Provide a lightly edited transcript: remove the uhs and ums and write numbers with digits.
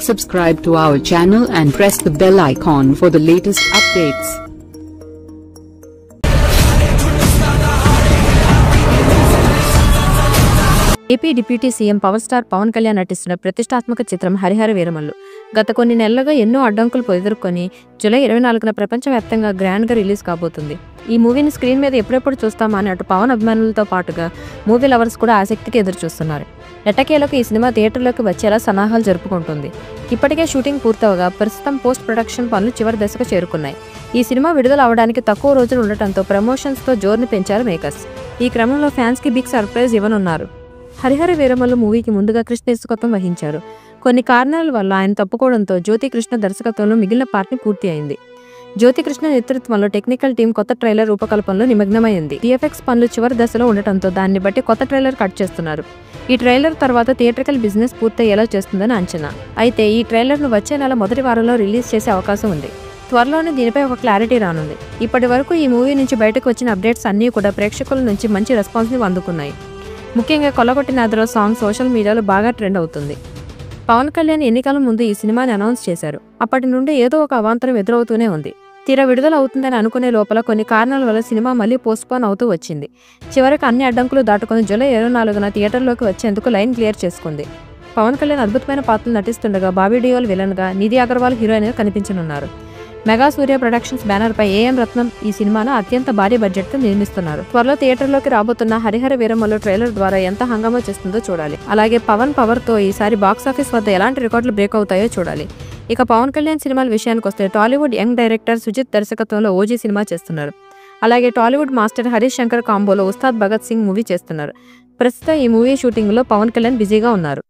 Subscribe to our channel and press the bell icon for the latest updates. AP deputy CM power star Pawan Kalyan నటిస్తున్న ప్రతిష్టాత్మక చిత్రం హరిహర వీరమల్లు గత కొన్ని నెలలుగా ఎన్నో అడ్డంకులు ఎదుర్కొని జూలై 24న ప్రపంచవ్యాప్తంగా గ్రాండ్గా రిలీజ్ కాబోతుంది. ఈ మూవీని స్క్రీన్ మీద ఎప్పుడెప్పుడు చూస్తామా అని అటు పవన్ అభిమానులతో పాటుగా మూవీ లవర్స్ కూడా ఆసక్తిగా ఎదురు చూస్తున్నారు. ఎట్టకేలకు ఈ సినిమా థియేటర్లోకి వచ్చేలా సన్నాహాలు జరుపుకుంటుంది. ఇప్పటికే షూటింగ్ పూర్తవగా ప్రస్తుతం పోస్ట్ ప్రొడక్షన్ పనులు చివరి దశకు చేరుకున్నాయి. ఈ సినిమా విడుదల అవడానికి తక్కువ రోజులు ఉండటంతో ప్రమోషన్స్తో జోరుని పెంచారు మేకర్స్. ఈ క్రమంలో ఫ్యాన్స్కి బిగ్ సర్ప్రైజ్ ఇవ్వనున్నారు. హరిహర వీరమల్లు మూవీకి ముందుగా కృష్ణ దర్శకత్వం వహించారు. కొన్ని కారణాల వల్ల ఆయన తప్పుకోవడంతో జ్యోతి కృష్ణ దర్శకత్వంలో మిగిలిన పార్ట్ పూర్తి అయింది. జ్యోతి కృష్ణ నేతృత్వంలో టెక్నికల్ టీం కొత్త ట్రైలర్ రూపకల్పనలో నిమగ్నమైంది. VFX పనులు చివరి దశలో ఉండటంతో దాన్ని బట్టి కొత్త ట్రైలర్ కట్ చేస్తున్నారు. ఈ ట్రైలర్ తర్వాత థియేట్రికల్ బిజినెస్ పూర్తయ్యేలా చేస్తుందని అంచనా. అయితే ఈ ట్రైలర్ను వచ్చే నెల మొదటి వారంలో రిలీజ్ చేసే అవకాశం ఉంది. త్వరలోనే దీనిపై ఒక క్లారిటీ రానుంది. ఇప్పటి వరకు ఈ మూవీ నుంచి బయటకు వచ్చిన అప్డేట్స్ అన్నీ కూడా ప్రేక్షకుల నుంచి మంచి రెస్పాన్స్ని అందుకున్నాయి. ముఖ్యంగా కొల్లగొట్టినాదలో సాంగ్ సోషల్ మీడియాలో బాగా ట్రెండ్ అవుతుంది. పవన్ కళ్యాణ్ ఎన్నికల ముందు ఈ సినిమాని అనౌన్స్ చేశారు. అప్పటి నుండి ఏదో ఒక అవాంతరం ఎదురవుతూనే ఉంది. తీరా విడుదల అవుతుందని అనుకునే లోపల కొన్ని కారణాల వల్ల సినిమా మళ్ళీ పోస్ట్పోన్ అవుతూ వచ్చింది. చివరికి అన్ని అడ్డంకులు దాటుకుని జూలై 24న థియేటర్లోకి వచ్చేందుకు లైన్ క్లియర్ చేసుకుంది. పవన్ కళ్యాణ్ అద్భుతమైన పాత్రలు నటిస్తుండగా బాబీ డియోల్ విలన్గా, నిధి అగర్వాల్ హీరోయిన్గా కనిపించనున్నారు. మెగా సూర్య ప్రొడక్షన్స్ బ్యానర్పై AM రత్నం ఈ సినిమాను అత్యంత భారీ బడ్జెట్తో నిర్మిస్తున్నారు. త్వరలో థియేటర్లోకి రాబోతున్న హరిహర వీరమల్లు ట్రైలర్ ద్వారా ఎంత హంగామా చేస్తుందో చూడాలి. అలాగే పవన్ పవర్తో ఈసారి బాక్సాఫీస్ వద్ద ఎలాంటి రికార్డులు బ్రేక్ అవుతాయో చూడాలి. ఇక పవన్ కళ్యాణ్ సినిమాల విషయానికి వస్తే టాలీవుడ్ యంగ్ డైరెక్టర్ సుజిత్ దర్శకత్వంలో ఓజీ సినిమా చేస్తున్నారు. అలాగే టాలీవుడ్ మాస్టర్ హరీష్ శంకర్ కాంబోలో ఉస్తాద్ భగత్ సింగ్ మూవీ చేస్తున్నారు. ప్రస్తుతం ఈ మూవీ షూటింగ్లో పవన్ కళ్యాణ్ బిజీగా ఉన్నారు.